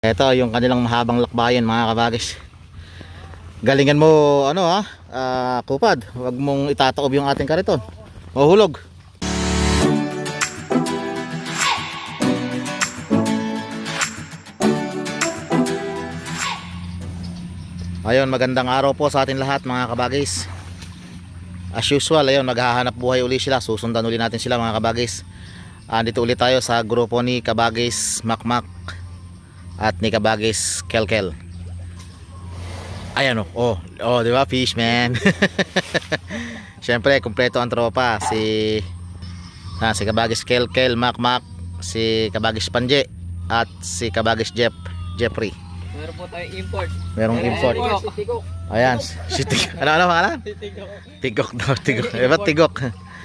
Ito yung kanilang mahabang lakbayan mga kabagis. Galingan mo ano kupad, wag mong itataob yung ating kariton. Mahulog. Ayun, magandang araw po sa atin lahat mga kabagis. As usual, ayun, maghahanap buhay uli sila. Susundan uli natin sila mga kabagis. Dito ulit tayo sa grupo ni Kabagis Makmak at ni Kabagis Kelkel. Ayan oh, di ba, fishman? Syempre, kumpleto ang tropa. Si Kabagis Kelkel, Makmak, si Kabagis Panje at si Kabagis Jeffrey. Meron po tayong import. Merong import. Si Tigok. Ayan, si Tigok. Ano pangalan? Si Tigok. Tigok daw, Tigok. Ba't Tigok?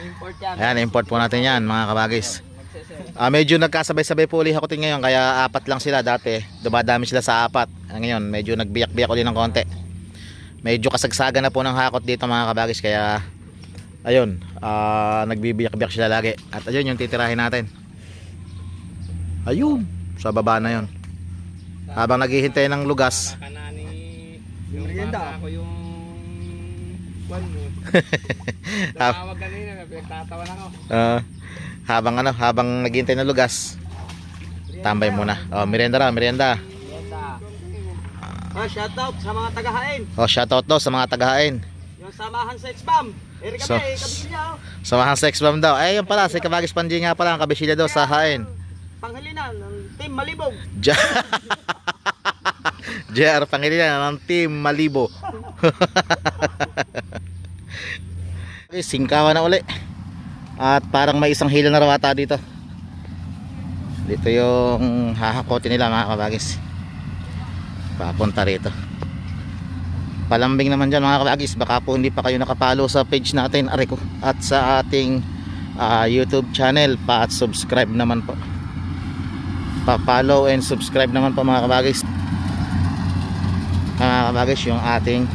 Import yan. Ayan, import po natin yan mga kabagis. Medyo nagkasabay-sabay po ulit ako ngayon, kaya apat lang sila dati. Dumadami sila sa apat. Ngayon, medyo nagbiyak-biyak ulit ng konti. Medyo kasagsagan na po ng hakot dito mga kabagis, kaya ayun, nagbibiyak-biyak sila lagi. At ayun yung titirahin natin. Ayun, sa baba na yun. Habang naghihintay ng lugas. Yung merienda ako yung one mo. Tawag kanina, nagtatawa na ako. Habang naghihintay ng lugas, tambay muna. Merienda. Shoutout sa mga tagahain. Shoutout daw sa mga tagahain. Yung samahan sa X-Bam. Kabisilya. Samahan sa X-Bam daw. Yung pala, si Kabagis Panje nga pala, ang kabisilya daw sa hain. Panghalinan ng Team Malibog. JR Pangilinan ng Team Malibo. Singkawa na uli. At parang may isang hila na rawata dito. Dito yung hahakotin nila mga kabagis. Papunta rito. Palambing naman dyan mga kabagis. Baka po hindi pa kayo nakapalo sa page natin, Ariko, at sa ating YouTube channel, at subscribe naman po. Pa-follow and subscribe naman po mga kabagis. Mga kabagis, yung ating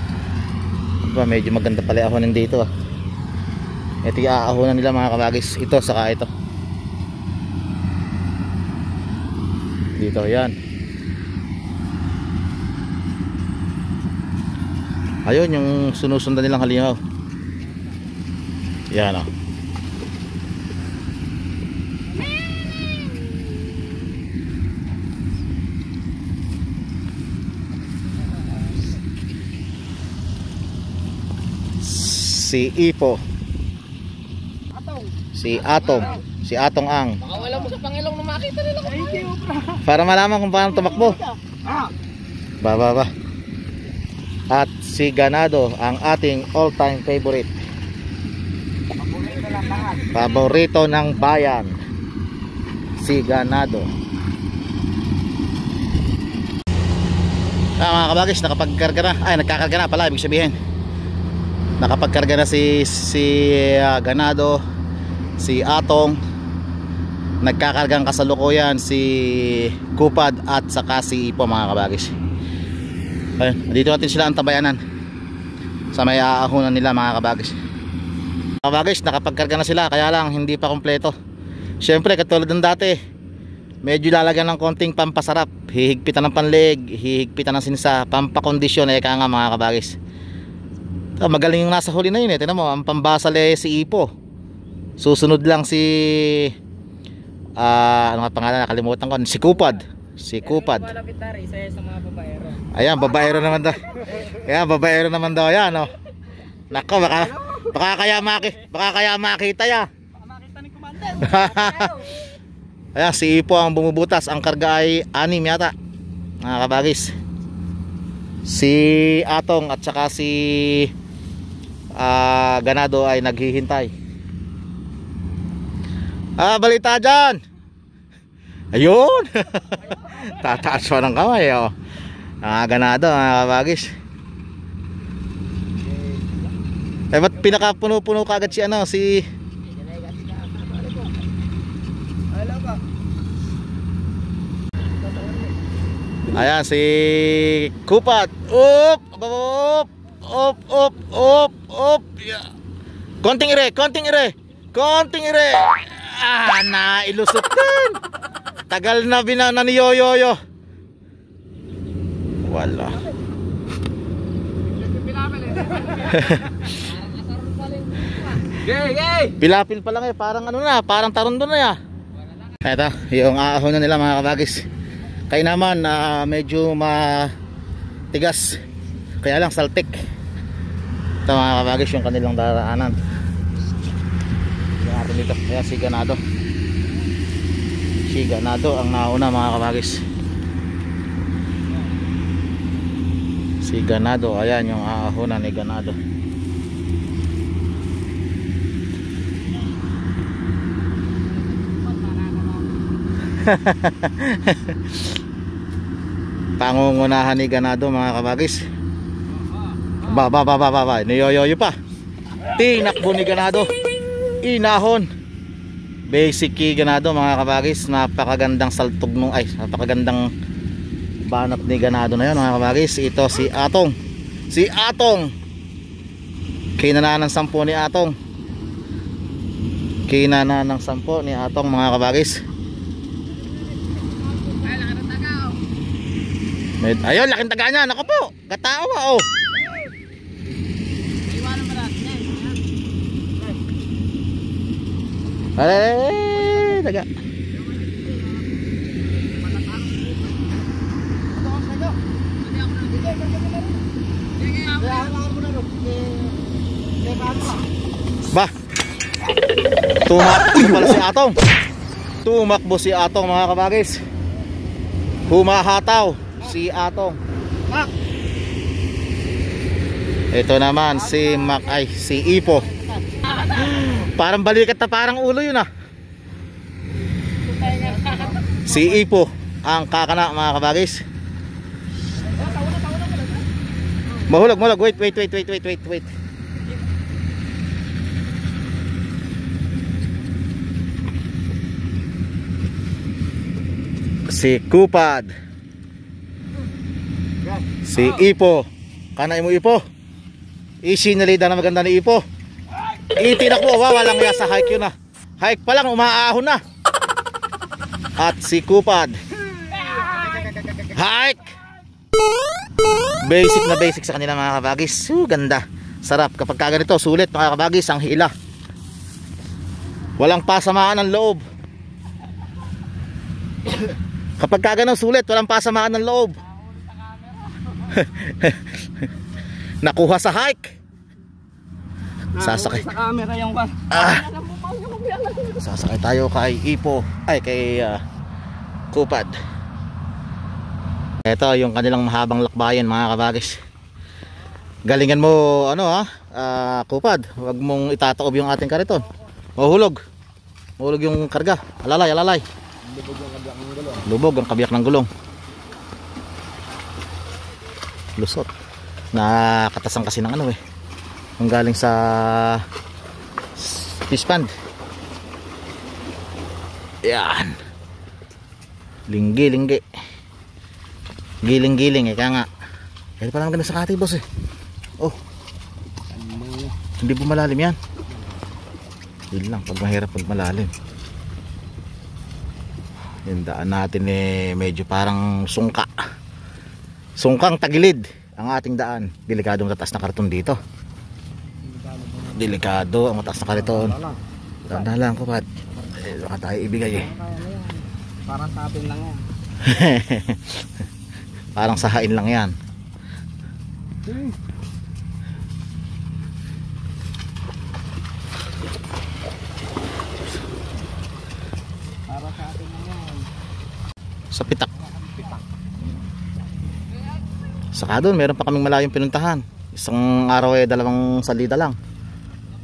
medyo maganda pala ahonin dito. Ito yung aahonan nila mga kabagis. Ito saka ito. Dito yan. Ayun yung sinusundan nilang halimaw. Yan o. Si Ipo, si Atong Ang. Baka wala mo sa Pangilong na makita nila ko. Para malaman kung paano tumakbo. Ba. At si Ganado, ang ating all-time favorite. Paborito ng bayan. Si Ganado. Mga kabagis, nakapagkarga na. Nagkakarga na pala, ibig sabihin. Nakapagkarga na si Ganado, si Atong. Nagkakargang kasalukuyan si Kupad at saka si Ipo mga kabagis. Ayun, dito natin sila ang tabayanan sa may aahunan nila mga kabagis. Kabagis, nakapagkarga na sila, kaya lang hindi pa kompleto. Syempre katulad ng dati, medyo lalagyan ng konting pampasarap. Hihigpitan ng panlig, hihigpitan ng sinsa, pampakondisyon, kaya nga mga kabagis. Magaling yung nasa huli na yun. Tignan mo, ang pambasal si Ipo. Susunod lang si ano nga pangalan, nakalimutan ko, si Kupad. Isa sa mga babaero. Ayan, babaero naman daw. Ayan, oh. Nako, baka kaya makita ya. Baka makita ni Commander. Ayan, si Ipo ang bumubutas. Ang karga ay 6 yata, mga kabagis. Si Atong at saka si Ganado ay naghihintay. Balita dyan. Ayun. Tataas pa ng kamay, oh. Ganado, mga kabagis. Ba't pinakapuno-puno kagad si ayan, si Kupad. Yeah. Konting ire. Nailusot din. Tagal na ni Yoyoyo. Wala. Pilapil pa lang eh, parang ano na, parang tarundo na ya. Ito, yung ahon na nila mga kabagis. Kaya naman medyo matigas. Kaya lang saltik. Ito mga kabagis yung kanilang daraanan. Yung natin dito, kaya si Ganado. Si Ganado ang nauna mga kabagis. Si Ganado, ayan yung ahonan ni Ganado. Pangungunahan ni Ganado mga kabagis. Ba niyoyoyo pa. Tinakbo ni Ganado. Inahon. Basic key Ganado mga kabagis. Napakagandang saltog nung napakagandang banat ni Ganado na yun mga kabagis. Ito si Atong. Si Atong. Kinana ng 10 ni Atong. Kinana ng 10 ni Atong mga kabagis. Ayun, laking taga niya. Naku po, katawa oh. Iwanan mo natin yan. Ay, taga. Ba, tumakbo pala si Atong. Tumakbo si Atong mga kabagis. Humahataw si Atong. Ito naman si si Ipo. Parang balikat na parang ulo yun ah. Si Ipo ang kakana mga kabagis. Mahulog. Wait. Si Kupad. Si Ipo. Kanay mo Ipo. Isinalida na maganda ni Ipo. Itinakbo. Walang ya sa hike yun ah. Hike pa lang umaahon na. At si Kupad. Hike. Basic na basic sa kanila mga kabagis. Ganda. Sarap kapag kaganito. Sulit mga kabagis ang hila. Walang pasamaan ng loob. Kapag kagano sulit, walang pasamaan ng loob. Nakuha sa hike. Sasakay sa camera yung ba? Sasakay tayo kay Ipo. Kay Kupad. Ito yung kanilang mahabang lakbayan mga kabagis. Galingan mo Kupad. Huwag mong itataob yung ating kariton. Mahulog yung karga. Alalay. Lubog ang kabiyak ng gulong. Lusot. Nakatasan kasi ng ang galing sa fish pond. Yan. Linggi. Giling kaya nga. Kaya pala maganda sa kati boss Oh. Hindi po malalim yan. Yun lang pag mahirap pag malalim. Yung daan natin medyo parang sungkang tagilid ang ating daan. Delikado ang mataas na karton dito. Delikado ang mataas na karton. Tanda lang Kupad. Baka tayo ibigay Parang sapin lang yan. Parang sahain lang yan. Sa pitak. Saka doon meron pa kaming malayong pinuntahan. Isang araw 2 salida lang.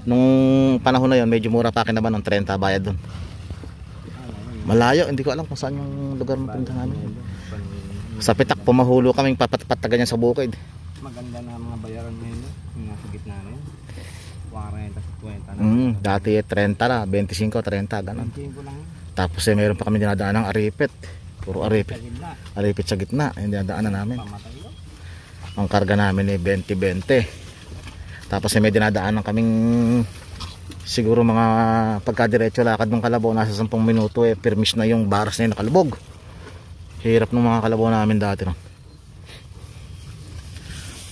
Nung panahon na yon medyo mura pa akin naman ng 30 bayad doon. Malayo, hindi ko alam kung saan yung lugar ng pinuntahan namin. Sa pitak pumahulo kaming papatagan sa bukid. Maganda na mga bayaran ngayon yung nasa gitna na yun. 40 na. Dati 30 na, 25, 30 ganun. 25 lang. Tapos meron pa kami dinadaan ng aripit. Puro aripit. Aripit sa gitna, hindi dinadaanan namin. Ang karga namin 20-20. Tapos may dinadaan ng kaming siguro mga pagkadiretso lakad ng kalabaw nasa 10 minuto permis na yung baras na yun nakalubog. Hirap ng mga kalabaw namin dati no.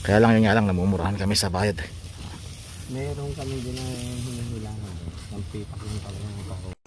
Kaya lang yun nga lang, namumurahan kami sa bayad. Meron kami din na hinihilangan. Ang pipak yung pala ng